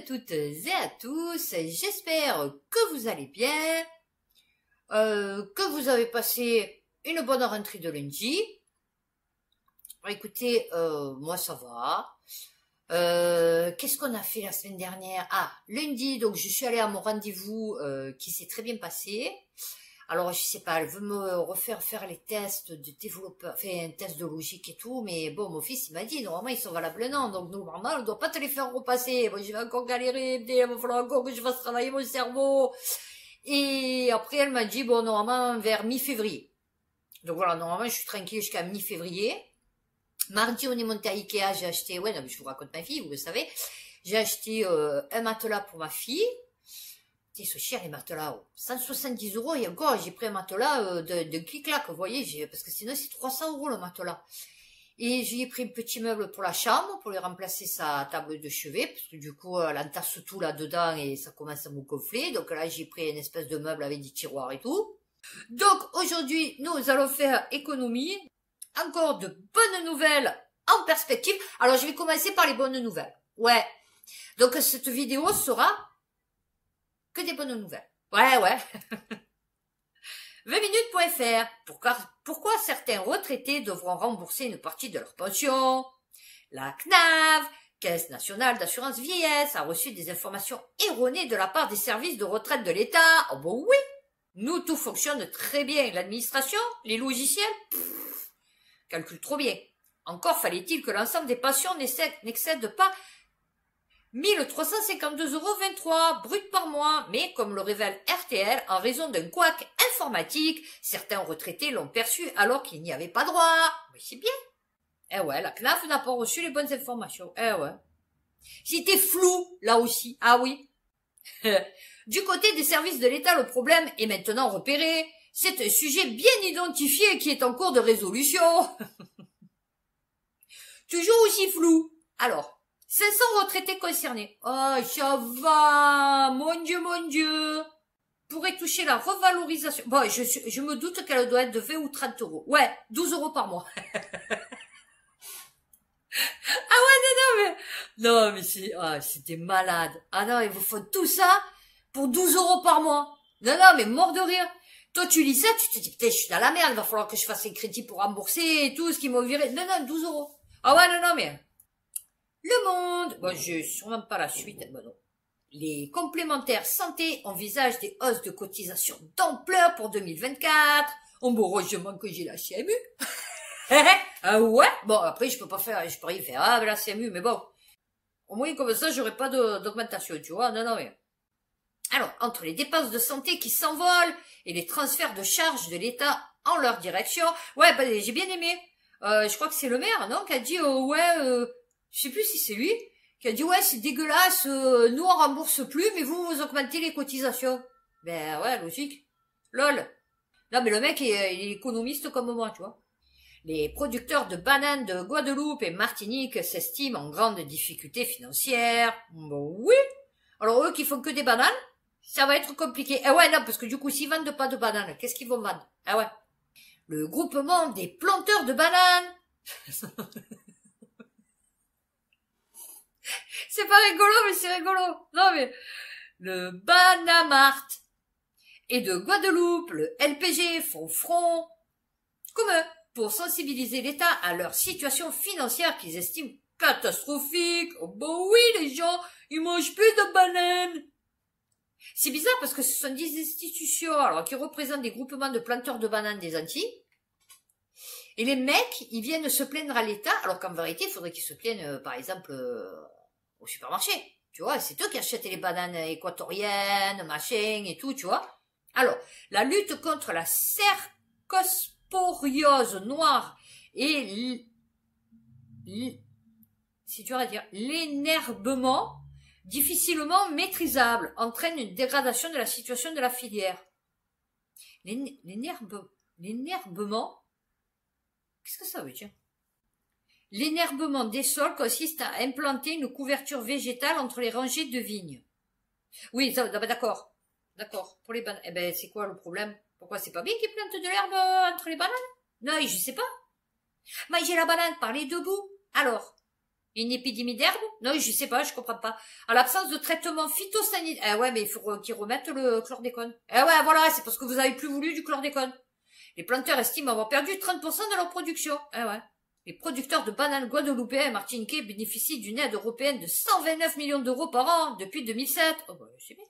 toutes et à tous, j'espère que vous allez bien, que vous avez passé une bonne rentrée de lundi. Écoutez, moi ça va. Qu'est-ce qu'on a fait la semaine dernière? Ah, lundi, donc je suis allée à mon rendez-vous qui s'est très bien passé. Alors, je sais pas, elle veut me refaire faire les tests de développeur, enfin, un test de logique et tout, mais bon, mon fils, il m'a dit, normalement, ils sont valables un an, donc normalement, on ne doit pas te les faire repasser. Bon, je vais encore galérer, il va falloir encore que je fasse travailler mon cerveau. Et après, elle m'a dit, bon, normalement, vers mi-février. Donc voilà, normalement, je suis tranquille jusqu'à mi-février. Mardi, on est monté à Ikea, j'ai acheté, ouais, non, mais je vous raconte ma fille, vous le savez. J'ai acheté un matelas pour ma fille. Ils sont chers les matelas, 170 €, et encore j'ai pris un matelas de clic-clac, vous voyez, parce que sinon c'est 300 € le matelas. Et j'ai pris un petit meuble pour la chambre, pour lui remplacer sa table de chevet, parce que du coup elle entasse tout là-dedans et ça commence à me gonfler. Donc là j'ai pris une espèce de meuble avec des tiroirs et tout. Donc aujourd'hui nous allons faire économie, encore de bonnes nouvelles en perspective. Alors je vais commencer par les bonnes nouvelles, ouais. Donc cette vidéo sera que des bonnes nouvelles. Ouais. 20minutes.fr. Pourquoi certains retraités devront rembourser une partie de leur pension? La CNAV, Caisse nationale d'assurance vieillesse, a reçu des informations erronées de la part des services de retraite de l'État. Oh bon oui, nous tout fonctionne très bien. L'administration, les logiciels, calculent trop bien. Encore fallait-il que l'ensemble des pensions n'excède pas 1352,23 € brut par mois, mais comme le révèle RTL, en raison d'un couac informatique, certains retraités l'ont perçu alors qu'il n'y avait pas droit. Mais c'est bien. Eh ouais, la CNAF n'a pas reçu les bonnes informations. Eh ouais. C'était flou, là aussi. Ah oui. Du côté des services de l'État, le problème est maintenant repéré. C'est un sujet bien identifié qui est en cours de résolution. Toujours aussi flou. Alors, 500 retraités concernés. Oh, ça va, mon Dieu. Pourrait toucher la revalorisation. Bon, je me doute qu'elle doit être de 20 ou 30 €. Ouais, 12 € par mois. Ah ouais, non, mais c'était malade. Ah non, ils vous font tout ça pour 12 € par mois. Non, mais mort de rire. Toi, tu lis ça, tu te dis, putain, je suis dans la merde, il va falloir que je fasse un crédit pour rembourser et tout, ce qu'ils m'ont viré. Non, 12 €. Ah ouais, non, mais... Le Monde. Bon, je sûrement pas la suite. Bon, non. Les complémentaires santé envisagent des hausses de cotisation d'ampleur pour 2024. Oh, bon, heureusement que j'ai la CMU. Ah ouais. Bon, après, je peux rien faire. Ah, ben la CMU, mais bon. Au moins, comme ça, j'aurai pas d'augmentation, tu vois. Non, mais. Alors, entre les dépenses de santé qui s'envolent et les transferts de charges de l'État en leur direction. Ouais, bah, j'ai bien aimé. Je crois que c'est le maire, non, qui a dit, je sais plus si c'est lui, qui a dit, ouais, c'est dégueulasse, nous on rembourse plus, mais vous augmentez les cotisations. Ben ouais, logique. Lol. Non, mais le mec, il est économiste comme moi, tu vois. Les producteurs de bananes de Guadeloupe et Martinique s'estiment en grande difficulté financière. Bon, oui. Alors eux qui font que des bananes, ça va être compliqué. Ah ouais, non, parce que du coup, s'ils vendent pas de bananes, qu'est-ce qu'ils vont vendre? Ah ouais. Le groupement des planteurs de bananes. C'est pas rigolo, mais c'est rigolo. Non, mais le Banamart et de Guadeloupe, le LPG font front commun pour sensibiliser l'État à leur situation financière qu'ils estiment catastrophique. Oh bon oui, les gens, ils mangent plus de bananes. C'est bizarre parce que ce sont des institutions alors qui représentent des groupements de planteurs de bananes des Antilles. Et les mecs, ils viennent se plaindre à l'État, alors qu'en vérité, il faudrait qu'ils se plaignent, par exemple, au supermarché. Tu vois, c'est eux qui achètent les bananes équatoriennes, machin et tout, tu vois. Alors, la lutte contre la cercosporiose noire et c'est dur à dire, l'énerbement difficilement maîtrisable entraîne une dégradation de la situation de la filière. L'énerbement, qu'est-ce que ça veut dire? L'énerbement des sols consiste à implanter une couverture végétale entre les rangées de vignes. Oui, d'accord. D'accord. Pour les bananes. Eh ben, c'est quoi le problème? Pourquoi c'est pas bien qu'ils plantent de l'herbe entre les bananes? Non, je sais pas. Manger la banane par les deux bouts. Alors, Une épidémie d'herbe? Non, je sais pas, je comprends pas. À l'absence de traitement phytosanitaire. Ah ouais, mais il faut qu'ils remettent le chlordécone. Ah ouais, voilà, c'est parce que vous avez plus voulu du chlordécone. Les planteurs estiment avoir perdu 30% de leur production. Ah ouais. Les producteurs de bananes guadeloupéens et martiniquais bénéficient d'une aide européenne de 129 millions d'euros par an depuis 2007. Oh bah, c'est bien.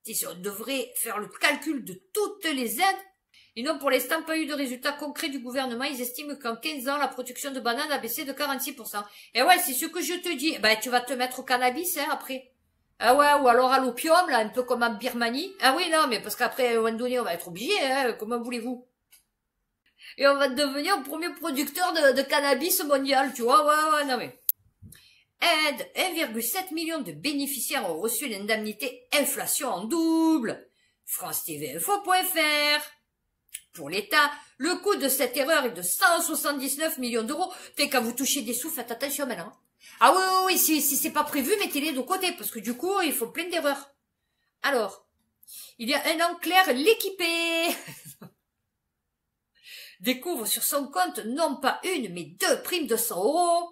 Si on devrait faire le calcul de toutes les aides, et non, pour l'instant, pas eu de résultats concrets du gouvernement. Ils estiment qu'en 15 ans, la production de bananes a baissé de 46%. Et ouais, c'est ce que je te dis. Ben, tu vas te mettre au cannabis, hein, après. Ah ouais, ou alors à l'opium, là, un peu comme en Birmanie. Ah oui, non, mais parce qu'après, à un moment donné, on va être obligé, hein, comment voulez-vous? Et on va devenir le premier producteur de cannabis mondial, tu vois, ouais, non mais. Aide, 1,7 million de bénéficiaires ont reçu l'indemnité inflation en double. France TV Info.fr. Pour l'État, le coût de cette erreur est de 179 millions d'euros. Quand vous touchez des sous, faites attention maintenant. Ah oui, si c'est pas prévu, mettez-les de côté, parce que du coup, il faut plein d'erreurs. Alors, il y a un an, Claire l'équipée découvre sur son compte non pas une, mais 2 primes de 100 euros.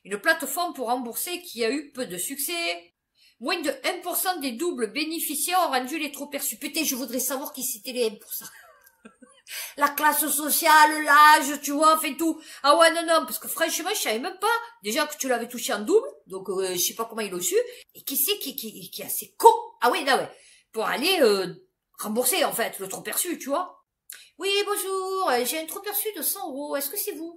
Une plateforme pour rembourser qui a eu peu de succès. Moins de 1% des doubles bénéficiaires ont rendu les trop perçus. Putain, je voudrais savoir qui c'était les 1%. La classe sociale, l'âge, tu vois, fait tout. Ah ouais, non, parce que franchement, je savais même pas. Déjà que tu l'avais touché en double, donc je sais pas comment ils l'ont su. Et qui c'est qui est assez con? Ah oui, non, ouais. Pour aller rembourser, en fait, le trop perçu, tu vois. Oui, bonjour, j'ai un trop perçu de 100 euros, est-ce que c'est vous?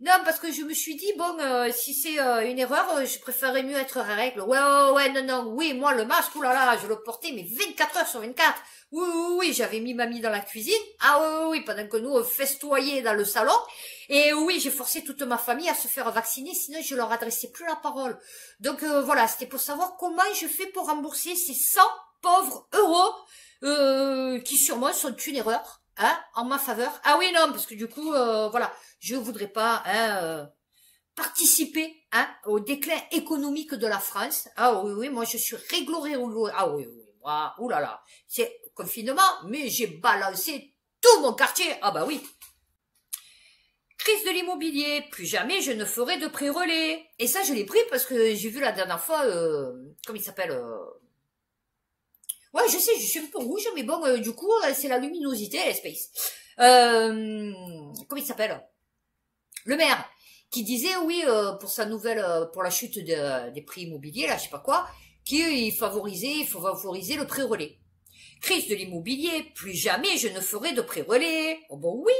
Non, parce que je me suis dit, bon, si c'est une erreur, je préférerais mieux être à règle. Ouais, non, oui, moi, le masque, oulala, je le portais, mais 24 heures sur 24. Oui, j'avais mis mamie dans la cuisine. Ah oui, pendant que nous, on festoyait dans le salon. Et oui, j'ai forcé toute ma famille à se faire vacciner, sinon je leur adressais plus la parole. Donc voilà, c'était pour savoir comment je fais pour rembourser ces 100 pauvres euros qui sûrement sont une erreur. Hein, en ma faveur. Ah oui, non, parce que du coup, voilà, je voudrais pas participer au déclin économique de la France. Ah oui, moi je suis réglorée. Ah oui, moi, oulala, c'est confinement, mais j'ai balancé tout mon quartier. Ah bah oui. Crise de l'immobilier, plus jamais je ne ferai de prix relais. Et ça, je l'ai pris parce que j'ai vu la dernière fois, comment il s'appelle Ouais, je sais, je suis un peu rouge, mais bon, du coup, c'est la luminosité, l'espace. Comment il s'appelle? Le maire, qui disait, oui, pour sa nouvelle, pour la chute des prix immobiliers, là, je sais pas quoi, il faut favoriser le prêt relais. Crise de l'immobilier, plus jamais je ne ferai de prêt relais. Oh bon, oui.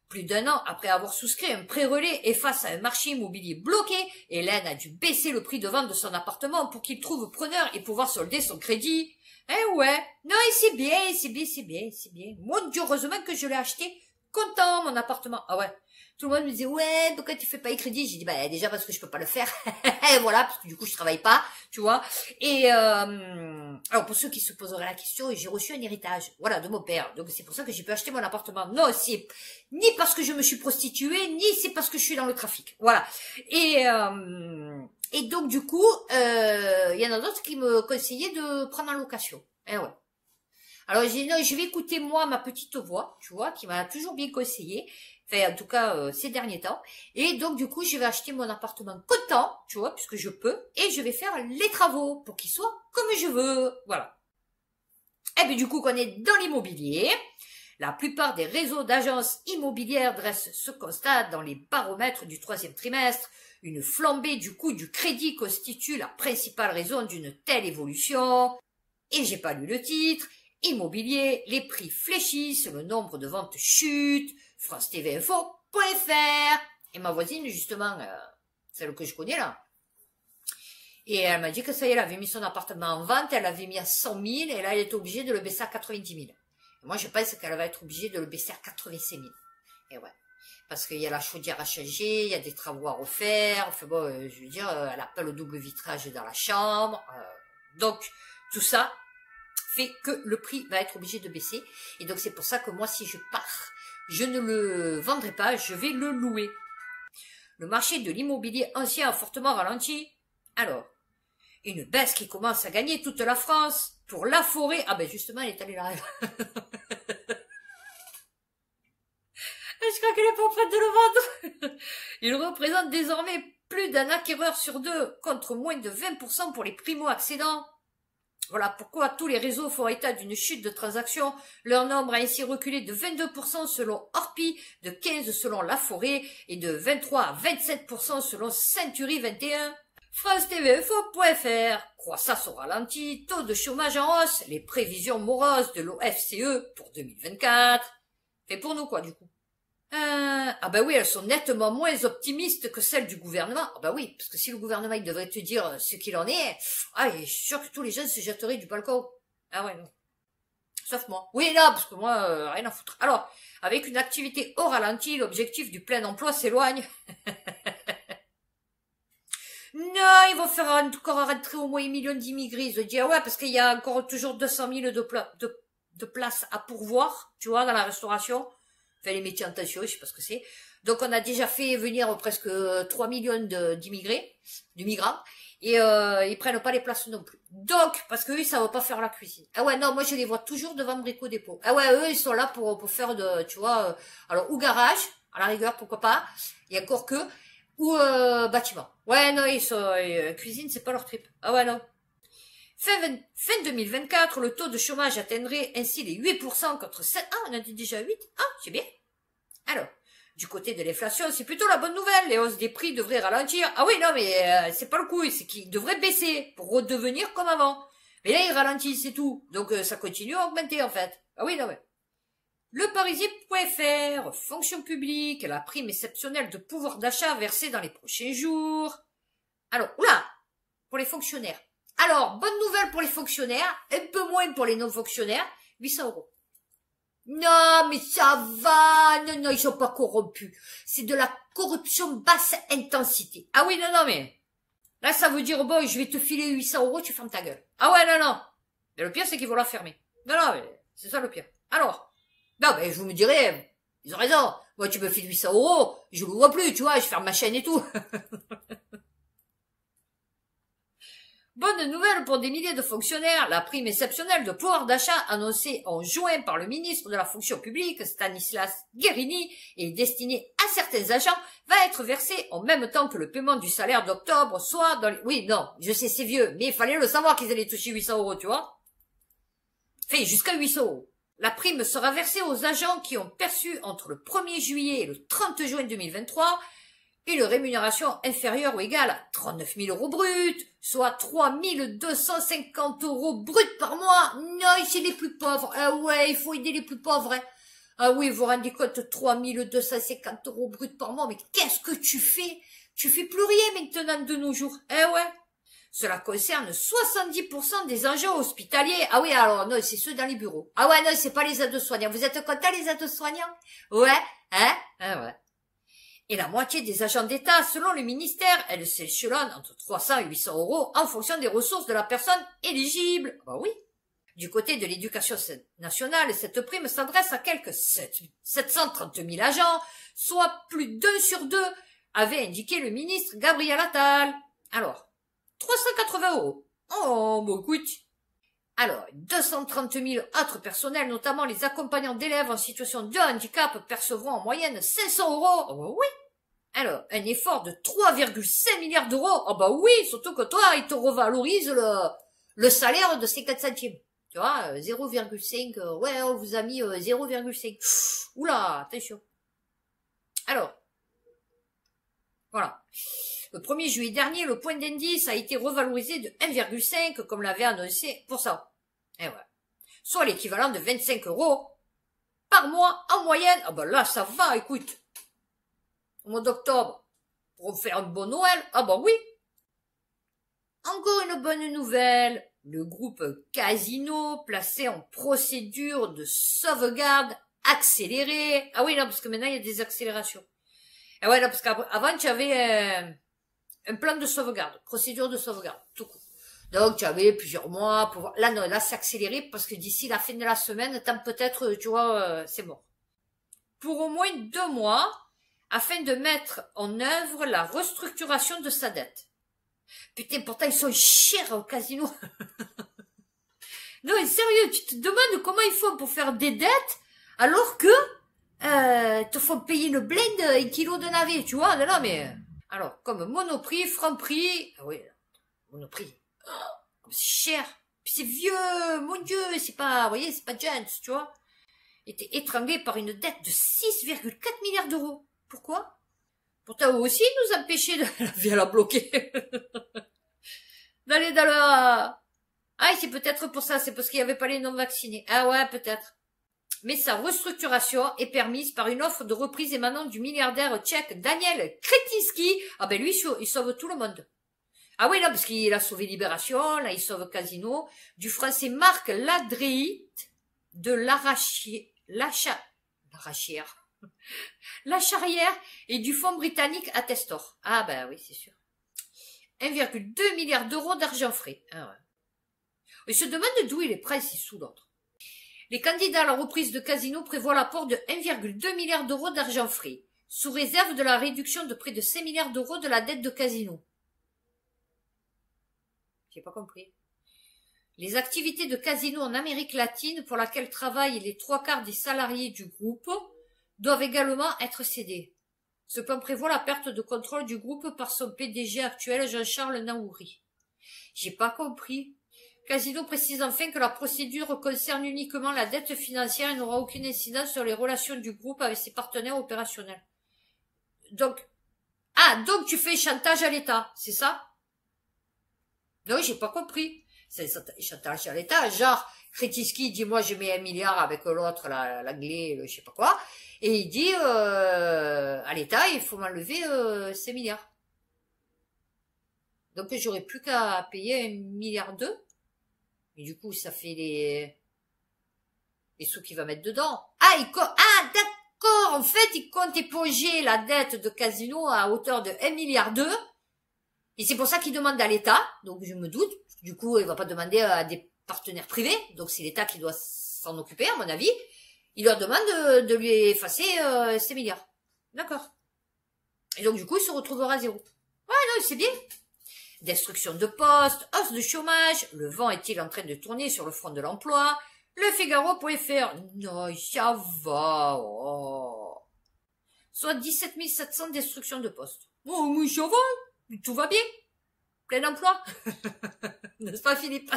Plus d'un an après avoir souscrit un prêt relais et face à un marché immobilier bloqué, Hélène a dû baisser le prix de vente de son appartement pour qu'il trouve preneur et pouvoir solder son crédit. Eh ouais, non, et c'est bien. Mon Dieu, heureusement que je l'ai acheté content, mon appartement. Ah ouais. Tout le monde me disait, ouais, pourquoi tu fais pas les crédits? J'ai dit, bah, déjà parce que je peux pas le faire. Voilà, parce que du coup, je travaille pas, tu vois. Et, alors, pour ceux qui se poseraient la question, j'ai reçu un héritage, voilà, de mon père. Donc, c'est pour ça que j'ai pu acheter mon appartement. Non, c'est ni parce que je me suis prostituée, ni c'est parce que je suis dans le trafic. Voilà. Et donc, du coup, il y en a d'autres qui me conseillaient de prendre en location. Eh ouais. Alors, j'ai dit, non, je vais écouter, moi, ma petite voix, tu vois, qui m'a toujours bien conseillé. Enfin, en tout cas, ces derniers temps. Et donc, du coup, je vais acheter mon appartement content, tu vois, puisque je peux. Et je vais faire les travaux pour qu'il soit comme je veux. Voilà. Et puis, du coup, qu'on est dans l'immobilier. La plupart des réseaux d'agences immobilières dressent ce constat dans les baromètres du 3e trimestre. Une flambée du coût du crédit constitue la principale raison d'une telle évolution. Et j'ai pas lu le titre. Immobilier, les prix fléchissent, le nombre de ventes chute. France TV Info.fr. Et ma voisine, justement, celle que je connais là, et elle m'a dit que ça y est, elle avait mis son appartement en vente, elle l'avait mis à 100 000, et là, elle était obligée de le baisser à 90 000. Et moi, je pense qu'elle va être obligée de le baisser à 85 000. Et ouais. Parce qu'il y a la chaudière à changer, il y a des travaux à refaire, enfin bon, je veux dire, elle a pas le double vitrage dans la chambre. Donc, tout ça fait que le prix va être obligé de baisser. Et donc, c'est pour ça que moi, si je pars, je ne le vendrai pas, je vais le louer. Le marché de l'immobilier ancien a fortement ralenti. Alors, une baisse qui commence à gagner toute la France. Pour la forêt, ah ben justement, elle est allée là. Je crois qu'elle est pas prête de le vendre. Il représente désormais plus d'un acquéreur sur deux, contre moins de 20% pour les primo-accédants. Voilà pourquoi tous les réseaux font état d'une chute de transactions. Leur nombre a ainsi reculé de 22% selon Orpi, de 15% selon La Forêt et de 23 à 27% selon Century 21. France-TV-Info.fr. Croissance au ralenti, taux de chômage en hausse, les prévisions moroses de l'OFCE pour 2024. Fait pour nous quoi du coup? Ah bah oui, elles sont nettement moins optimistes que celles du gouvernement. Ah bah oui, parce que si le gouvernement il devrait te dire ce qu'il en est, je suis sûr que tous les jeunes se jetteraient du balcon. Ah ouais, non. Sauf moi. Oui, là, parce que moi, rien à foutre. Alors, avec une activité au ralenti, l'objectif du plein emploi s'éloigne. Non, ils vont faire encore rentrer au moins 1 million d'immigrés. Ils ont dit, ouais, parce qu'il y a encore toujours 200 000 de places à pourvoir, tu vois, dans la restauration. Enfin, les métiers en tension, je sais pas ce que c'est. Donc, on a déjà fait venir presque 3 millions d'immigrés, de migrants, et ils prennent pas les places non plus. Donc, parce que eux, ça va pas faire la cuisine. Ah ouais, non, moi, je les vois toujours devant Brico Dépôt. Ah ouais, eux, ils sont là pour faire tu vois, alors, ou garage, à la rigueur, pourquoi pas, et encore que, ou bâtiment. Ouais, non, ils sont, cuisine, c'est pas leur trip. Ah ouais, non. Fin 2024, le taux de chômage atteindrait ainsi les 8% contre 7. Ah, on a dit déjà 8. Ah, c'est bien. Alors, du côté de l'inflation, c'est plutôt la bonne nouvelle. Les hausses des prix devraient ralentir. Ah oui, non, mais c'est pas le coup. C'est qu'ils devraient baisser pour redevenir comme avant. Mais là, ils ralentissent, c'est tout. Donc, ça continue à augmenter, en fait. Ah oui, non, mais... Le Parisien.fr, fonction publique, la prime exceptionnelle de pouvoir d'achat versée dans les prochains jours. Alors, oula, pour les fonctionnaires. Alors, bonne nouvelle pour les fonctionnaires, un peu moins pour les non-fonctionnaires, 800 €. Non, mais ça va, non, ils sont pas corrompus. C'est de la corruption basse intensité. Ah oui, non, mais, là, ça veut dire, bon, je vais te filer 800 €, tu fermes ta gueule. Ah ouais, non. Mais le pire, c'est qu'ils vont la fermer. Non, mais, c'est ça le pire. Alors, non, mais je vous me dirais, ils ont raison. Moi, tu me files 800 €, je le vois plus, tu vois, je ferme ma chaîne et tout. Bonne nouvelle pour des milliers de fonctionnaires, la prime exceptionnelle de pouvoir d'achat annoncée en juin par le ministre de la fonction publique, Stanislas Guerini, et destinée à certains agents, va être versée en même temps que le paiement du salaire d'octobre, soit dans les... Oui, non, je sais, c'est vieux, mais il fallait le savoir qu'ils allaient toucher 800 €, tu vois. Fait jusqu'à 800 €. La prime sera versée aux agents qui ont perçu entre le 1er juillet et le 30 juin 2023 une rémunération inférieure ou égale à 39 000 € bruts, soit 3 250 € bruts par mois. Non, c'est les plus pauvres. Ah ouais, il faut aider les plus pauvres. Hein. Ah oui, vous vous rendez compte, 3 250 € bruts par mois. Mais qu'est-ce que tu fais? Tu fais plus rien maintenant de nos jours. Eh ouais. Cela concerne 70% des agents hospitaliers. Ah oui, alors non, c'est ceux dans les bureaux. Ah ouais, non, c'est pas les aides-soignants. Vous êtes contents, les aides-soignants? Ouais, hein? Ah ouais. Et la moitié des agents d'État, selon le ministère, elle s'échelonne entre 300 et 800 € en fonction des ressources de la personne éligible. Bah oui. Du côté de l'éducation nationale, cette prime s'adresse à quelques 730 000 agents, soit plus d'1 sur 2, avait indiqué le ministre Gabriel Attal. Alors, 380 €. Oh, bon, écoute. Alors, 230 000 autres personnels, notamment les accompagnants d'élèves en situation de handicap, percevront en moyenne 500 €. Oh, bah oui. Alors, un effort de 3,5 milliards d'euros. Oh bah oui, surtout que toi, ils te revalorisent le salaire de 50 centimes. Tu vois, 0,5, ouais, on vous a mis 0,5. Oula, attention. Alors, voilà. Le 1er juillet dernier, le point d'indice a été revalorisé de 1,5, comme l'avait annoncé pour ça. Et ouais. Soit l'équivalent de 25 € par mois en moyenne. Ah ben là, ça va, écoute. Au mois d'octobre, pour faire un bon Noël. Ah ben oui. Encore une bonne nouvelle. Le groupe Casino, placé en procédure de sauvegarde accélérée. Ah oui, non, parce que maintenant, il y a des accélérations. Ah ouais, non, parce qu'avant, tu avais un plan de sauvegarde, procédure de sauvegarde, tout court. Donc, tu avais plusieurs mois pour voir. Là, non, là, c'est accéléré parce que d'ici la fin de la semaine, tant peut-être, tu vois, c'est mort. Pour au moins 2 mois, afin de mettre en œuvre la restructuration de sa dette. Putain, pourtant, ils sont chers au casino. Non, mais sérieux, tu te demandes comment ils font pour faire des dettes alors que, te font payer le blend un kilo de navet, tu vois, non, mais... Alors, comme Monoprix, Franprix... Ah oui, Monoprix. Oh, comme c'est cher. Puis c'est vieux, mon Dieu, c'est pas... Vous voyez, c'est pas Giants, tu vois. Était étranglé par une dette de 6,4 milliards d'euros. Pourquoi? Pourtant, eux aussi, nous empêcher de... La vie, elle a bloqué. D'aller dans le... Ah, c'est peut-être pour ça, c'est parce qu'il n'y avait pas les non-vaccinés. Ah ouais, peut-être. Mais sa restructuration est permise par une offre de reprise émanant du milliardaire tchèque Daniel Kretinsky. Ah ben lui, il sauve tout le monde. Ah oui, là, parce qu'il a sauvé Libération, là, il sauve Casino, du français Marc Ladreit, de La Charrière et du fonds britannique Attestor. Ah ben oui, c'est sûr. 1,2 milliard d'euros d'argent frais. Ah ouais. Il se demande d'où il est prêt si sous l'autre. Les candidats à la reprise de Casino prévoient l'apport de 1,2 milliard d'euros d'argent frais, sous réserve de la réduction de près de 5 milliards d'euros de la dette de Casino. J'ai pas compris. Les activités de Casino en Amérique latine, pour laquelle travaillent les 3/4 des salariés du groupe, doivent également être cédées. Ce plan prévoit la perte de contrôle du groupe par son PDG actuel, Jean-Charles Naouri. J'ai pas compris. Casino précise enfin que la procédure concerne uniquement la dette financière et n'aura aucune incidence sur les relations du groupe avec ses partenaires opérationnels. Donc tu fais chantage à l'État, c'est ça? Non, j'ai pas compris. C'est chantage à l'État, genre, Kretinsky dit, moi, je mets 1 milliard avec l'autre, l'anglais, je sais pas quoi, et il dit, à l'État, il faut m'enlever 5 milliards. Donc, j'aurais plus qu'à payer 1,2 milliard. Et du coup, ça fait les sous qu'il va mettre dedans. D'accord, en fait, il compte éponger la dette de Casino à hauteur de 1,2 milliard. Et c'est pour ça qu'il demande à l'État, donc je me doute, du coup, il va pas demander à des partenaires privés, donc c'est l'État qui doit s'en occuper, à mon avis. Il leur demande de lui effacer ces milliards. D'accord. Et donc, du coup, il se retrouvera à zéro. Ouais, non, c'est bien. Destruction de postes, hausse de chômage, le vent est-il en train de tourner sur le front de l'emploi? Le Figaro.fr, non, ça va, oh. Soit 17 700 destructions de postes. Oh, mais ça va, tout va bien. Plein emploi. N'est-ce pas, Philippe?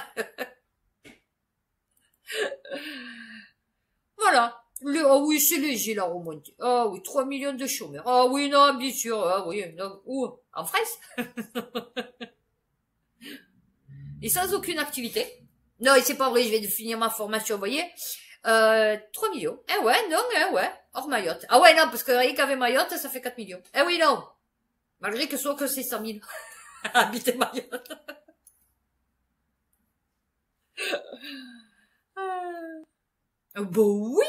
Voilà. Ah oui, c'est léger, la remontée. Ah oui, 3 millions de chômeurs. Ah oui, non, bien sûr. Ah oui, non. Où? En France? Et sans aucune activité. Non, et c'est pas vrai, je vais finir ma formation, vous voyez. 3 millions. Eh ouais, non, eh ouais. Hors Mayotte. Ah ouais, non, parce que rien qu'avec Mayotte, ça fait 4 millions. Eh oui, non. Malgré que ce soit que c'est 100 000. Habiter Mayotte. Bon, oui.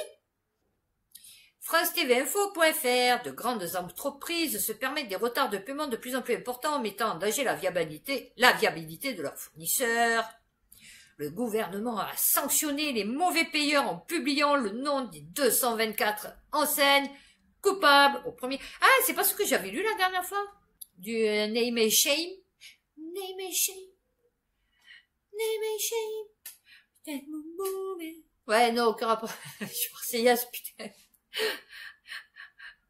France-TV-Info.fr, de grandes entreprises se permettent des retards de paiement de plus en plus importants, mettant en danger la viabilité de leurs fournisseurs. Le gouvernement a sanctionné les mauvais payeurs en publiant le nom des 224 enseignes coupables au premier... Ah, c'est pas ce que j'avais lu la dernière fois? Du name and shame. Name and shame. Name and shame. Ouais, non, aucun rapport. Je suis marseillaise, putain.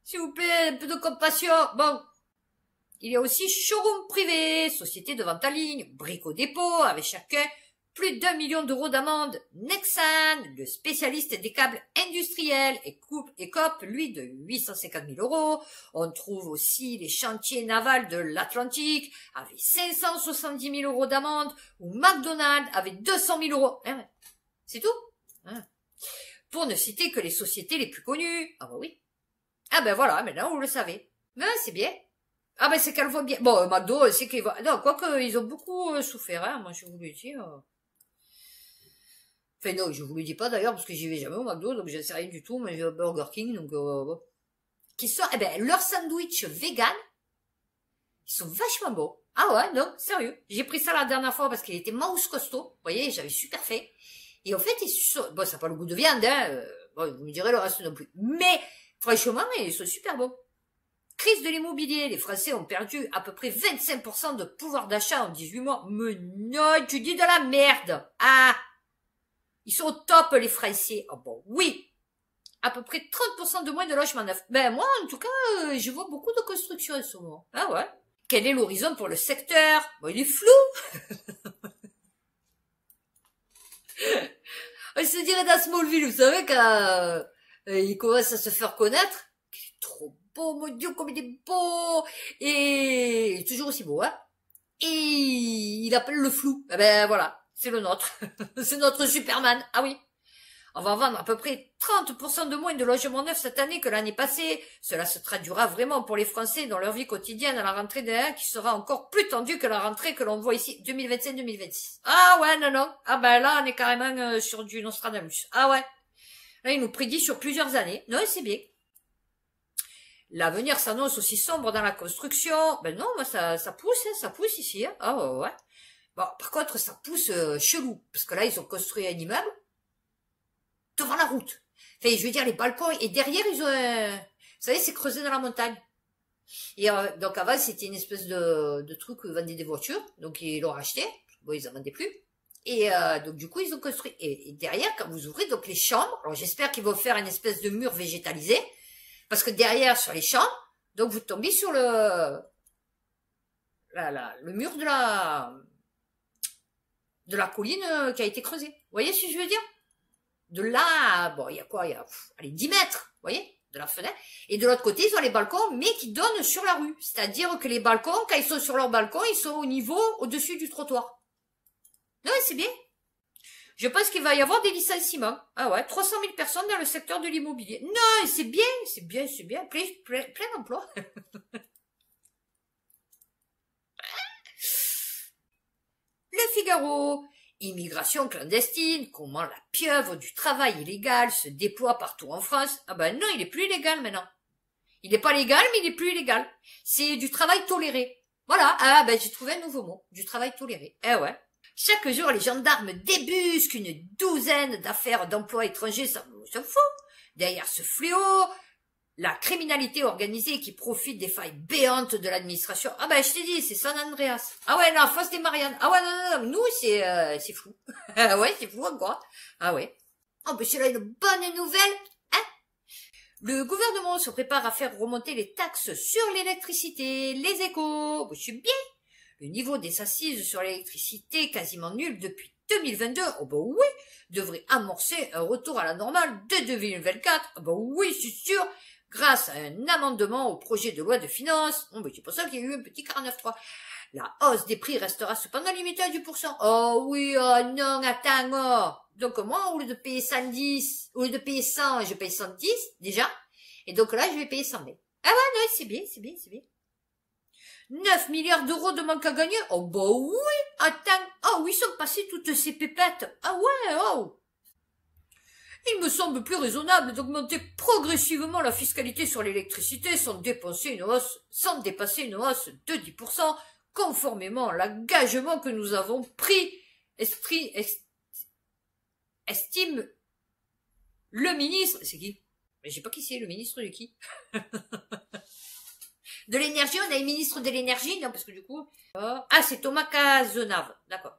S'il vous plaît, un peu de compassion. Bon. Il y a aussi showroom privé, société de vente en ligne, brico dépôt, avec chacun plus d'1 million d'euros d'amende. Nexan, le spécialiste des câbles industriels, écope, lui, de 850 000 euros. On trouve aussi les chantiers navals de l'Atlantique, avec 570 000 euros d'amende, ou McDonald's, avec 200 000 euros. Hein, c'est tout. Hein. Pour ne citer que les sociétés les plus connues. Ah bah oui. Ah ben voilà, maintenant vous le savez. Ben c'est bien. Ah ben c'est qu'elle voit bien. Bon, McDo, c'est qu'ils voient... Non, quoique ils ont beaucoup souffert, hein, moi je vous le dis. Enfin non, je vous le dis pas d'ailleurs, parce que j'y vais jamais au McDo, donc je sais rien du tout, mais j'ai Burger King, donc... Qui sont... Eh ben, leurs sandwichs vegan, ils sont vachement beaux. Ah ouais, non, sérieux. J'ai pris ça la dernière fois parce qu'il était mouse costaud. Vous voyez, j'avais super fait. Et en fait, ils sont... Bon, ça n'a pas le goût de viande, hein. Bon, vous me direz le reste non plus. Mais, franchement, ils sont super beaux. Crise de l'immobilier. Les Français ont perdu à peu près 25% de pouvoir d'achat en 18 mois. Mais non, tu dis de la merde. Ah! Ils sont au top, les Français. Ah bon, oui. à peu près 30% de moins de logements neufs. Ben moi, en tout cas, je vois beaucoup de construction en ce moment. Ah ouais. Quel est l'horizon pour le secteur? Bon, il est flou. On se dirait dans Smallville, vous savez, quand il commence à se faire connaître. Il est trop beau, mon Dieu, comme il est beau. Et il est toujours aussi beau, hein. Et il appelle le flou. Eh ben voilà, c'est le nôtre. C'est notre Superman. Ah oui. On va vendre à peu près 30% de moins de logements neufs cette année que l'année passée. Cela se traduira vraiment pour les Français dans leur vie quotidienne à la rentrée d'un qui sera encore plus tendue que la rentrée que l'on voit ici 2025-2026. Ah ouais, non, non. Ah ben là, on est carrément sur du Nostradamus. Ah ouais. Là, il nous prédit sur plusieurs années. Non, c'est bien. L'avenir s'annonce aussi sombre dans la construction. Ben non, moi, ça pousse, hein, ça pousse ici. Hein. Ah ouais, ouais. Bon, par contre, ça pousse chelou. Parce que là, ils ont construit un immeuble devant la route. Enfin, je veux dire, les balcons, et derrière, ils ont vous savez, c'est creusé dans la montagne. Et donc avant, c'était une espèce de truc où ils vendaient des voitures, donc ils l'ont racheté. Bon, ils en vendaient plus. Et donc du coup, ils ont construit. Et derrière, quand vous ouvrez donc les chambres, alors j'espère qu'ils vont faire une espèce de mur végétalisé, parce que derrière, sur les chambres, donc vous tombez sur le mur de la colline qui a été creusée. Vous voyez ce que je veux dire? De là, bon, il y a quoi? Il y a, allez, 10 mètres, vous voyez, de la fenêtre. Et de l'autre côté, ils ont les balcons, mais qui donnent sur la rue. C'est-à-dire que les balcons, quand ils sont sur leur balcon, ils sont au niveau, au-dessus du trottoir. Non, c'est bien. Je pense qu'il va y avoir des licenciements. Ah ouais, 300 000 personnes dans le secteur de l'immobilier. Non, c'est bien, c'est bien, c'est bien. Plein d'emplois. Le Figaro. Immigration clandestine, comment la pieuvre du travail illégal se déploie partout en France. Ah ben non, il est plus illégal maintenant. Il n'est pas légal, mais il est plus illégal. C'est du travail toléré. Voilà, ah ben j'ai trouvé un nouveau mot, du travail toléré. Eh ouais. Chaque jour, les gendarmes débusquent une douzaine d'affaires d'emploi étrangers, ça s'en fout. Derrière ce fléau, la criminalité organisée qui profite des failles béantes de l'administration. Ah ben je t'ai dit, c'est San Andreas. Ah ouais, non, Fosse des Mariannes. Ah ouais, non, nous c'est flou. Ah ouais, c'est flou encore. Ah ouais. Oh ben c'est là une bonne nouvelle, hein. Le gouvernement se prépare à faire remonter les taxes sur l'électricité. Les Échos. Ben, c'est bien. Le niveau des assises sur l'électricité quasiment nul depuis 2022, oh ben oui, devrait amorcer un retour à la normale dès 2024. Oh ben oui, c'est sûr. Grâce à un amendement au projet de loi de finances. Bon, ben, c'est pour ça qu'il y a eu un petit 49.3. La hausse des prix restera cependant limitée à 10%. Oh oui, oh non, attends, oh. Donc moi, au lieu de payer 110, au lieu de payer 100, je paye 110, déjà. Et donc là, je vais payer 120. Ah ouais, non, c'est bien, c'est bien, c'est bien. 9 milliards d'euros de manque à gagner. Oh bah oui, attends. Oh oui, sont passées toutes ces pépettes. Ah ouais, oh. Il me semble plus raisonnable d'augmenter progressivement la fiscalité sur l'électricité sans dépasser une hausse de 10%, conformément à l'engagement que nous avons pris, estime le ministre. C'est qui? Mais je sais pas qui c'est, le ministre de qui? De l'énergie, on a le ministre de l'énergie, non, parce que du coup, ah, c'est Thomas Cazenave, d'accord.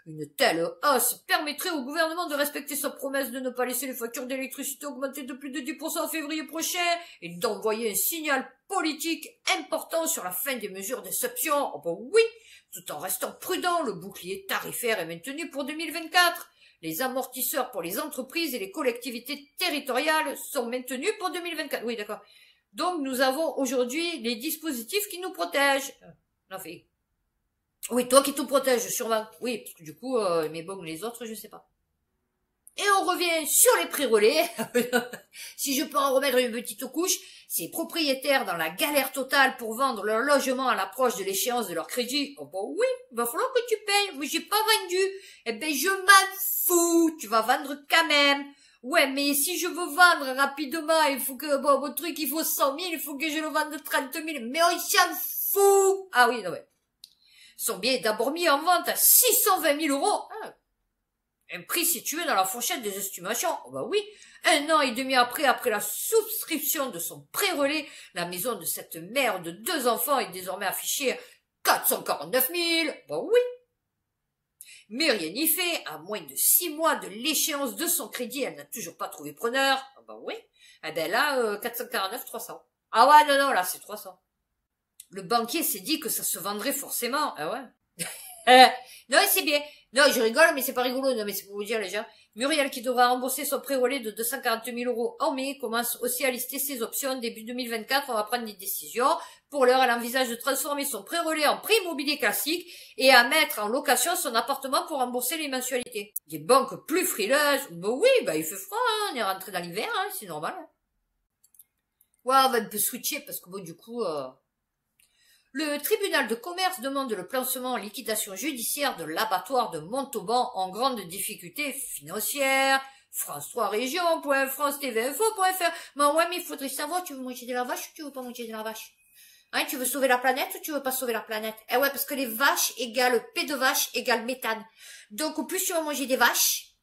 Une telle hausse permettrait au gouvernement de respecter sa promesse de ne pas laisser les factures d'électricité augmenter de plus de 10% en février prochain et d'envoyer un signal politique important sur la fin des mesures d'exception. Oh ben oui, tout en restant prudent, le bouclier tarifaire est maintenu pour 2024. Les amortisseurs pour les entreprises et les collectivités territoriales sont maintenus pour 2024. Oui, d'accord. Donc, nous avons aujourd'hui les dispositifs qui nous protègent. Non, fait. Oui, toi qui te protèges, sûrement. Oui, parce que du coup, mais bon, les autres, je sais pas. Et on revient sur les prix relais. Si je peux en remettre une petite couche, ces propriétaires dans la galère totale pour vendre leur logement à l'approche de l'échéance de leur crédit. Oh bah oui, il va falloir que tu payes. Mais j'ai pas vendu. Eh ben, je m'en fous. Tu vas vendre quand même. Ouais, mais si je veux vendre rapidement, il faut que, bon, mon truc, il faut 100 000, il faut que je le vende 30 000. Mais on s'en fout. Ah oui, non, ouais. Son bien est d'abord mis en vente à 620 000 euros. Ah. Un prix situé dans la fourchette des estimations. Oh bah oui. 1 an et demi après la souscription de son pré-relais, la maison de cette mère de 2 enfants est désormais affichée à 449 000. Bah oui. Mais rien n'y fait, à moins de 6 mois de l'échéance de son crédit, elle n'a toujours pas trouvé preneur. Ah bah oui. Eh ben là, 449, 300. Ah ouais, non, non, là, c'est 300. Le banquier s'est dit que ça se vendrait forcément. Ah ouais. Non, c'est bien. Non, je rigole, mais c'est pas rigolo. Non, mais c'est pour vous dire, les gens. Muriel, qui devra rembourser son prêt relais de 240 000 euros en mai, commence aussi à lister ses options. Début 2024, on va prendre des décisions. Pour l'heure, elle envisage de transformer son prêt relais en prêt immobilier classique et à mettre en location son appartement pour rembourser les mensualités. Des banques plus frileuses. Bah oui, bah il fait froid, hein, on est rentré dans l'hiver, hein, c'est normal. Hein. Ouais, on va un peu switcher parce que bon, du coup... Le tribunal de commerce demande le placement en liquidation judiciaire de l'abattoir de Montauban en grande difficulté financière. France 3 Régions.France TV Info.fr. Mais ouais, mais il faudrait savoir, tu veux manger de la vache ou tu veux pas manger de la vache? Hein, tu veux sauver la planète ou tu veux pas sauver la planète? Eh ouais, parce que les vaches égale P de vache égale méthane. Donc, au plus tu vas manger des vaches,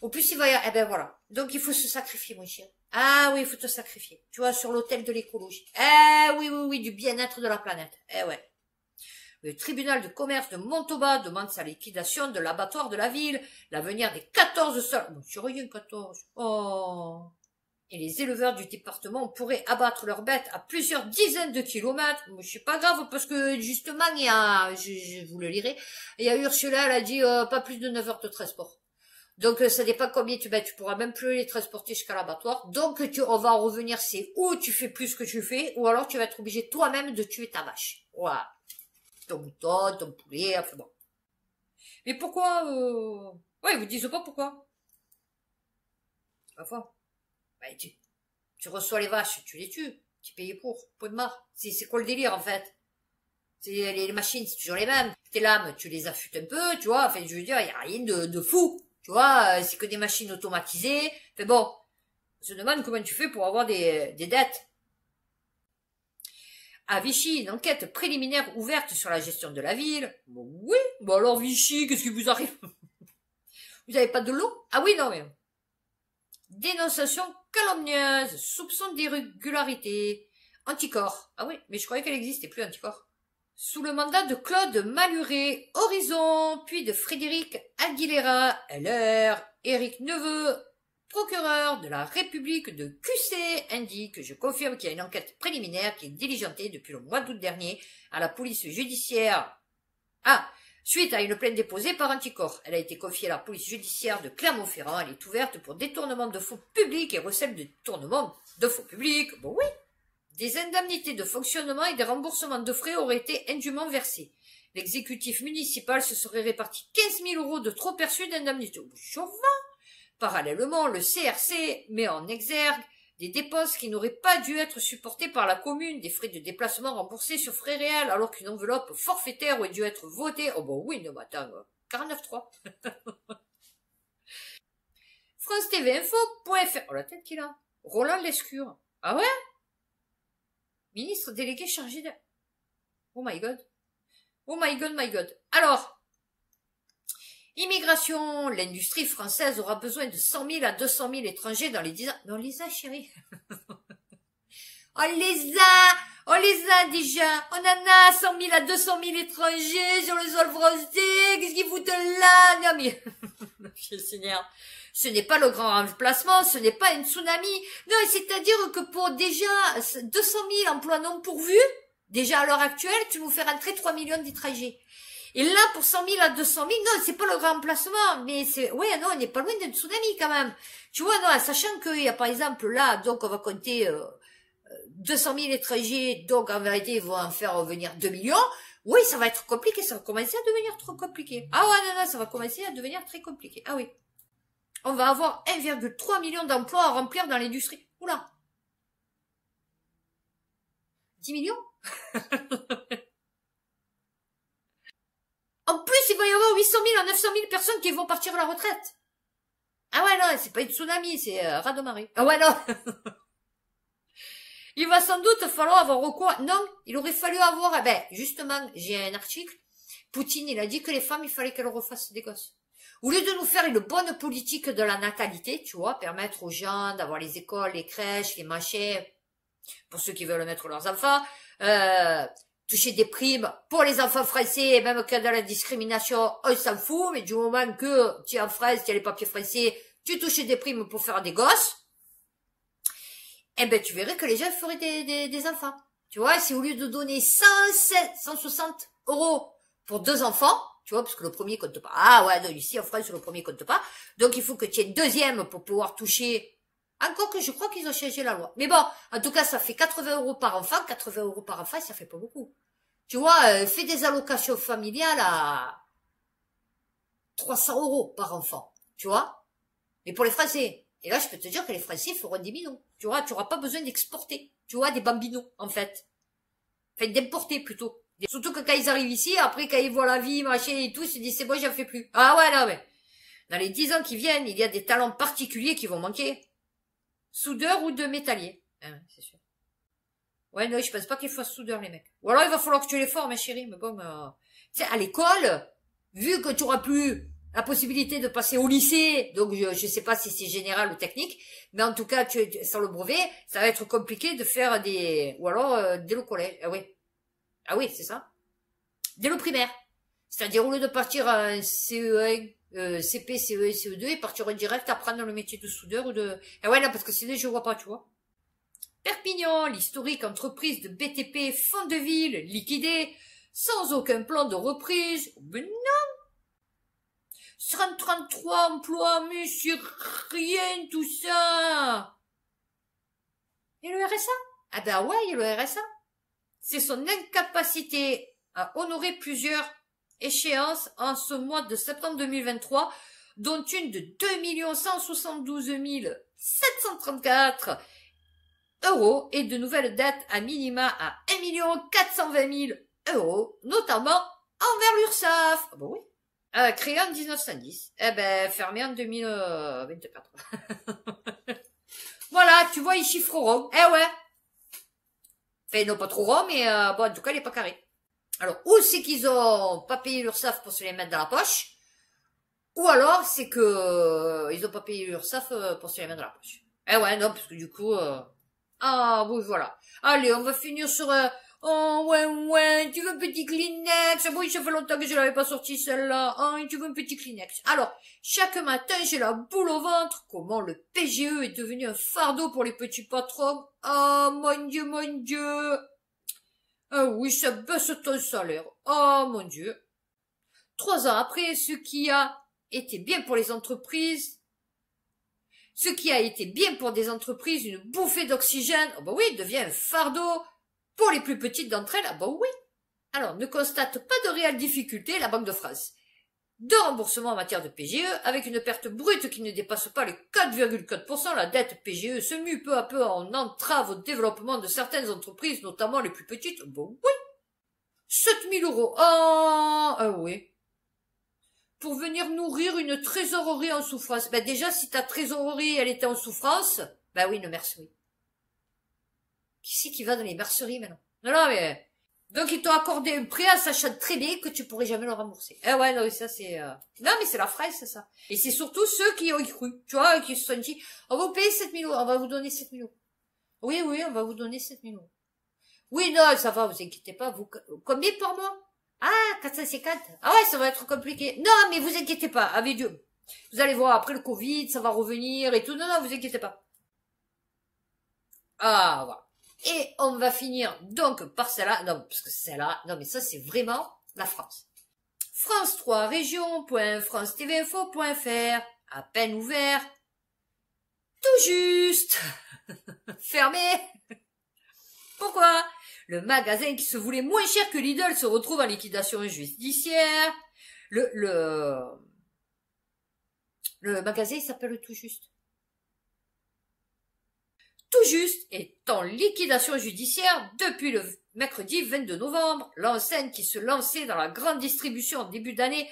au plus il va y avoir... Eh ben voilà. Donc, il faut se sacrifier, mon chien. Ah oui, il faut te sacrifier. Tu vois, sur l'autel de l'écologie. Eh oui, oui, oui, du bien-être de la planète. Eh ouais. Le tribunal de commerce de Montauban demande sa liquidation de l'abattoir de la ville. L'avenir des 14 sols. Bon, c'est rien, 14. Oh. Et les éleveurs du département pourraient abattre leurs bêtes à plusieurs dizaines de kilomètres. Mais c'est pas grave, parce que justement, il y a, je vous le lirai, il y a Ursula, elle a dit pas plus de 9 heures de transport. Donc ça dépend combien tu pourras même plus les transporter jusqu'à l'abattoir. Donc on va en revenir, c'est où tu fais plus que tu fais, ou alors tu vas être obligé toi-même de tuer ta vache. Voilà. Ton mouton, ton poulet, enfin bon. Mais pourquoi ouais, ils vous disent pas pourquoi. Enfin, bah, tu reçois les vaches, tu les tues, tu payes pour, point de marre. C'est quoi le délire en fait? C'est les machines, c'est toujours les mêmes. Tes lames, tu les affûtes un peu, tu vois, enfin je veux dire, il y a rien de fou. Tu vois, c'est que des machines automatisées. Fait bon, on se demande comment tu fais pour avoir des dettes. À Vichy, une enquête préliminaire ouverte sur la gestion de la ville. Bon, oui, bon alors Vichy, qu'est-ce qui vous arrive? Vous n'avez pas de l'eau? Ah oui, non, mais... Dénonciation calomnieuse, soupçon d'irrégularité, anticorps. Ah oui, mais je croyais qu'elle existait plus, anticorps. Sous le mandat de Claude Maluré, Horizon, puis de Frédéric Aguilera, LR, Éric Neveu, procureur de la République de QC, indique: je confirme qu'il y a une enquête préliminaire qui est diligentée depuis le mois d'août dernier à la police judiciaire. Suite à une plainte déposée par Anticorps. Elle a été confiée à la police judiciaire de Clermont-Ferrand. Elle est ouverte pour détournement de fonds publics et recel de détournement de fonds publics. Bon oui. Des indemnités de fonctionnement et des remboursements de frais auraient été indûment versés. L'exécutif municipal se serait réparti 15 000 euros de trop perçus d'indemnités. Parallèlement, le CRC met en exergue des dépenses qui n'auraient pas dû être supportées par la commune, des frais de déplacement remboursés sur frais réels, alors qu'une enveloppe forfaitaire aurait dû être votée. Oh bon oui, non, attends, 49.3. France TV Info.fr. Oh la tête qu'il a. Roland Lescure. Ah ouais? Ministre délégué chargé de... Oh my god. Oh my god, my god. Alors, immigration. L'industrie française aura besoin de 100 000 à 200 000 étrangers dans les 10 ans. Mais on les a, chérie. On les a déjà. On en a 100 000 à 200 000 étrangers sur le sol français. Qu'est-ce qu'ils foutent là? Non mais, Monsieur Seigneur, ce n'est pas le grand remplacement, ce n'est pas un tsunami. Non, c'est-à-dire que pour déjà 200 000 emplois non pourvus, déjà à l'heure actuelle, tu nous fais rentrer 3 millions d'étrangers. Et là, pour 100 000 à 200 000, non, c'est pas le grand remplacement, mais c'est, ouais, non, on n'est pas loin d'un tsunami quand même. Tu vois, non, sachant qu'il y a par exemple là, donc on va compter 200 000 étrangers, donc en vérité, ils vont en faire revenir 2 millions. Oui, ça va être compliqué, ça va commencer à devenir trop compliqué. Ah ouais, non, ça va commencer à devenir très compliqué. Ah oui. On va avoir 1,3 million d'emplois à remplir dans l'industrie. Oula. 10 millions? En plus, il va y avoir 800 000 à 900 000 personnes qui vont partir à la retraite. Ah ouais, non, c'est pas une tsunami, c'est raz de marée. Ah ouais, non. Il va sans doute falloir avoir recours. Non, il aurait fallu avoir... justement, j'ai un article. Poutine, il a dit que les femmes, il fallait qu'elles refassent des gosses. Au lieu de nous faire une bonne politique de la natalité, tu vois, permettre aux gens d'avoir les écoles, les crèches, les machins, pour ceux qui veulent mettre leurs enfants, toucher des primes pour les enfants français, et même qu'il y a de la discrimination, on s'en fout, mais du moment que tu es en France, tu as les papiers français, tu touches des primes pour faire des gosses, eh ben, tu verrais que les gens feraient des enfants. Tu vois, si au lieu de donner 160 euros pour 2 enfants, tu vois, parce que le premier compte pas. Ah ouais, non, ici en France, le premier compte pas. Donc, il faut que tu aies une deuxième pour pouvoir toucher. Encore que je crois qu'ils ont changé la loi. Mais bon, en tout cas, ça fait 80 euros par enfant. 80 euros par enfant, ça fait pas beaucoup. Tu vois, fais des allocations familiales à 300 euros par enfant. Tu vois? Mais pour les Français. Et là, je peux te dire que les Français feront des millions. Tu vois, tu auras pas besoin d'exporter. Tu vois, des bambinos, en fait. Enfin, d'importer, plutôt. Surtout que quand ils arrivent ici, après, quand ils voient la vie, machin et tout, ils se disent, c'est bon, j'en fais plus. Ah ouais, non, mais. Dans les 10 ans qui viennent, il y a des talents particuliers qui vont manquer. Soudeur ou de métallier. Ah ouais, c'est sûr. Ouais, non, je pense pas qu'ils fassent soudeur, les mecs. Ou alors, il va falloir que tu les formes, ma chérie, mais bon, tu sais, à l'école, vu que tu auras plus la possibilité de passer au lycée, donc je sais pas si c'est général ou technique, mais en tout cas, sur le brevet, ça va être compliqué de faire ou alors, dès le collège. Ah oui, c'est ça. Dès le primaire. C'est-à-dire, au lieu de partir à un CE1, CP, CE1, CE2, et partir en direct apprendre le métier de soudeur ou de... Ah ouais, là, parce que sinon, je vois pas, tu vois. Perpignan, l'historique entreprise de BTP fond de ville, liquidée, sans aucun plan de reprise. Mais non! 133 emplois, mais c'est rien tout ça! Et le RSA? Ah ben ouais, il y a le RSA. C'est son incapacité à honorer plusieurs échéances en ce mois de septembre 2023, dont une de 2 172 734 euros et de nouvelles dettes à minima à 1 420 000 euros, notamment envers l'URSSAF. Ah bah oui. Créé en 1910. Eh ben, fermé en 2024. Voilà, tu vois, ils chiffreront. Eh ouais. Enfin, non, pas trop rond, mais bon, en tout cas, il est pas carré. Alors, ou c'est qu'ils ont pas payé l'URSSAF pour se les mettre dans la poche, ou alors c'est que ils ont pas payé l'URSSAF pour se les mettre dans la poche. Eh ouais, non, parce que du coup... Ah, oui, voilà. Allez, on va finir sur... Oh, ouais, tu veux un petit Kleenex? Oui, ça fait longtemps que je l'avais pas sorti, celle-là. Oh, tu veux un petit Kleenex? Alors, chaque matin, j'ai la boule au ventre. Comment le PGE est devenu un fardeau pour les petits patrons? Oh, mon Dieu, mon Dieu. Ah oui, ça baisse ton salaire. Oh, mon Dieu. 3 ans après, ce qui a été bien pour les entreprises, ce qui a été bien pour des entreprises, une bouffée d'oxygène, oh bah oui, devient un fardeau pour les plus petites d'entre elles. Ah bah oui. Alors, ne constate pas de réelle difficulté la Banque de France. De remboursement en matière de PGE, avec une perte brute qui ne dépasse pas les 4,4%, la dette PGE se mue peu à peu en entrave au développement de certaines entreprises, notamment les plus petites. Bon oui. 7 000 euros. Ah oui. Pour venir nourrir une trésorerie en souffrance. Ben déjà, si ta trésorerie, elle était en souffrance, ben oui, une mercerie. Qui c'est qui va dans les merceries maintenant? Non, mais... Donc, ils t'ont accordé un prêt en sachant très bien que tu pourrais jamais le rembourser. Eh ouais, non, ça c'est... Non, mais c'est la fraise, c'est ça. Et c'est surtout ceux qui ont y cru, tu vois, qui se sont dit, on va vous payer 7 000 euros, on va vous donner 7 000 euros. Oui, on va vous donner 7 000 euros. Oui, non, ça va, vous inquiétez pas, vous... Combien par mois? Ah, 450. Ah ouais, ça va être compliqué. Non, mais vous inquiétez pas, avec Dieu. Vous allez voir, après le Covid, ça va revenir et tout. Non, vous inquiétez pas. Ah, voilà. Et on va finir donc par celle-là. Non, parce que celle-là, non, mais ça, c'est vraiment la France. France 3 région.francetvinfo.fr. À peine ouvert. Tout juste. Fermé. Pourquoi? Le magasin qui se voulait moins cher que Lidl se retrouve en liquidation judiciaire. Le magasin, il s'appelle Tout Juste. Tout Juste est en liquidation judiciaire depuis le mercredi 22 novembre. L'enseigne qui se lançait dans la grande distribution en début d'année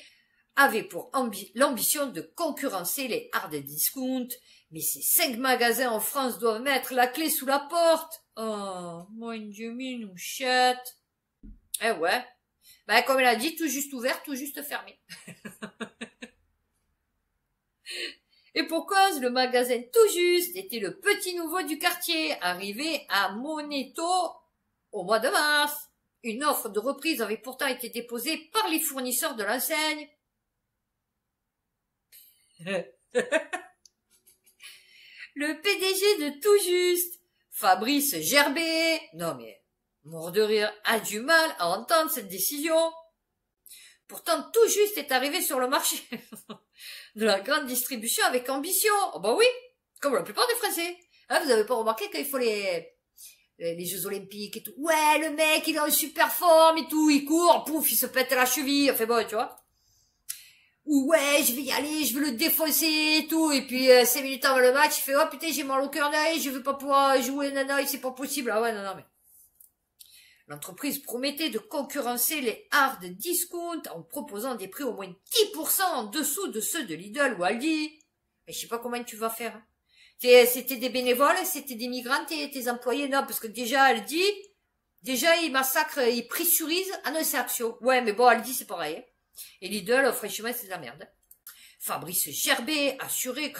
avait pour l'ambition de concurrencer les hard discount. Mais ces 5 magasins en France doivent mettre la clé sous la porte. Oh, mon Dieu, minouchette. Eh ouais. Ben, comme elle a dit, tout juste ouvert, tout juste fermé. Et pour cause, le magasin Tout Juste était le petit nouveau du quartier, arrivé à Moneto au mois de mars. Une offre de reprise avait pourtant été déposée par les fournisseurs de l'enseigne. Le PDG de Tout Juste, Fabrice Gerbet, non mais, mort de rire, a du mal à entendre cette décision. Pourtant, Tout Juste est arrivé sur le marché de la grande distribution avec ambition. Oh bah oui, comme la plupart des Français. Hein, vous avez pas remarqué quand il faut les Jeux Olympiques et tout. Ouais, le mec, il est en super forme et tout, il court, pouf, il se pète la cheville, enfin bon, tu vois. Ou ouais, je vais y aller, je vais le défoncer et tout, et puis 5 minutes avant le match, il fait, oh putain, j'ai mal au cœur d'œil, je vais pas pouvoir jouer, nana, c'est pas possible. Ah ouais, non, mais... L'entreprise promettait de concurrencer les hard discount en proposant des prix au moins 10% en dessous de ceux de Lidl ou Aldi. Mais je sais pas comment tu vas faire. Hein. C'était des bénévoles, c'était des migrants, tes employés, non, parce que déjà Aldi, ils massacrent, ils pressurisent. Ah non, c'est Axio. Ouais, mais bon, Aldi, c'est pareil. Hein. Et Lidl, franchement, c'est de la merde. Fabrice Gerbet assurait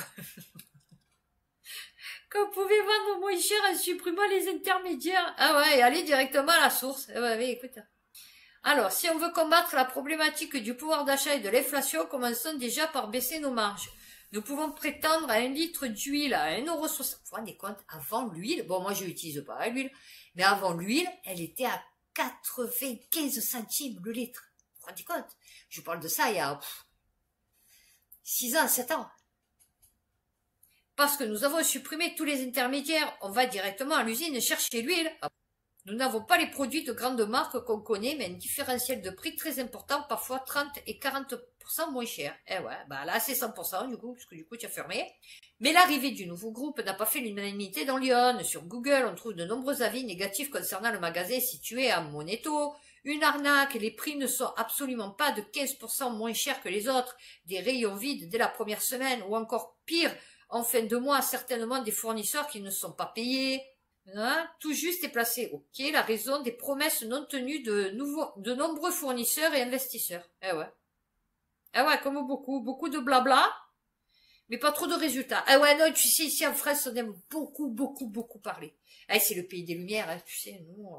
qu'on pouvait vendre moins cher en supprimant les intermédiaires. Ah ouais, et aller directement à la source. Ah ouais, mais écoute. Alors, si on veut combattre la problématique du pouvoir d'achat et de l'inflation, commençons déjà par baisser nos marges. Nous pouvons prétendre à 1 litre d'huile à 1,60 €. Vous vous rendez compte, avant l'huile, bon moi je l'utilise pas l'huile, mais avant l'huile, elle était à 95 centimes le litre. Vous vous rendez compte? Je vous parle de ça il y a 6 ans, 7 ans. Parce que nous avons supprimé tous les intermédiaires, on va directement à l'usine chercher l'huile. Nous n'avons pas les produits de grandes marques qu'on connaît, mais un différentiel de prix très important, parfois 30 et 40% moins cher. Eh ouais, bah là c'est 100% du coup, parce que du coup tu as fermé. Mais l'arrivée du nouveau groupe n'a pas fait l'unanimité dans Lyon. Sur Google, on trouve de nombreux avis négatifs concernant le magasin situé à Moneto. Une arnaque, les prix ne sont absolument pas de 15% moins chers que les autres. Des rayons vides dès la première semaine, ou encore pire, en fin de mois, certainement des fournisseurs qui ne sont pas payés. Hein, tout juste est placé. Ok, la raison des promesses non tenues de nombreux fournisseurs et investisseurs. Eh ouais. Eh ouais, comme beaucoup de blabla, mais pas trop de résultats. Eh ouais, non, tu sais, ici en France, on aime beaucoup parler. Eh, c'est le pays des Lumières, hein, tu sais, nous,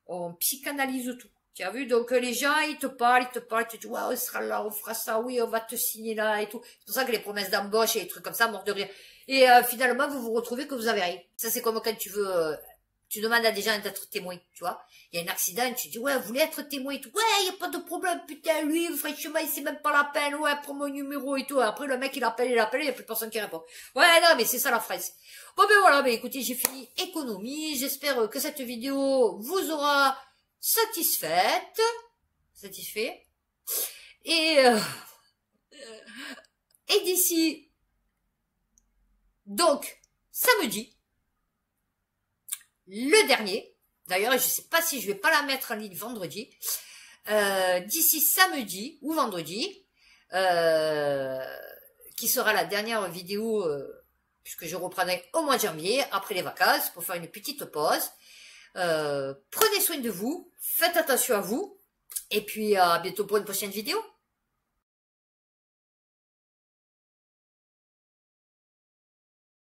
on psychanalyse tout. Tu as vu, donc les gens, ils te parlent, ils te disent, ouais, on sera là, on fera ça, oui, on va te signer là et tout. C'est pour ça que les promesses d'embauche et les trucs comme ça, mort de rire. Et finalement, vous vous retrouvez que vous avez rien. Ça, c'est comme quand tu veux, tu demandes à des gens d'être témoin, tu vois. Il y a un accident, tu dis, ouais, vous voulez être témoin et tout. Ouais, il n'y a pas de problème, putain, lui, franchement, il sait même pas la peine, ouais, prends mon numéro et tout. Après, le mec, il appelle, il n'y a plus personne qui répond. Ouais, non, mais c'est ça la phrase. Bon, ben voilà, ben écoutez, j'ai fini économie. J'espère que cette vidéo vous aura satisfait. Et d'ici, donc, samedi, le dernier, d'ailleurs, je sais pas si je vais pas la mettre en ligne vendredi, d'ici samedi ou vendredi, qui sera la dernière vidéo, puisque je reprendrai au mois de janvier, après les vacances, pour faire une petite pause. Prenez soin de vous, faites attention à vous, et puis à bientôt pour une prochaine vidéo.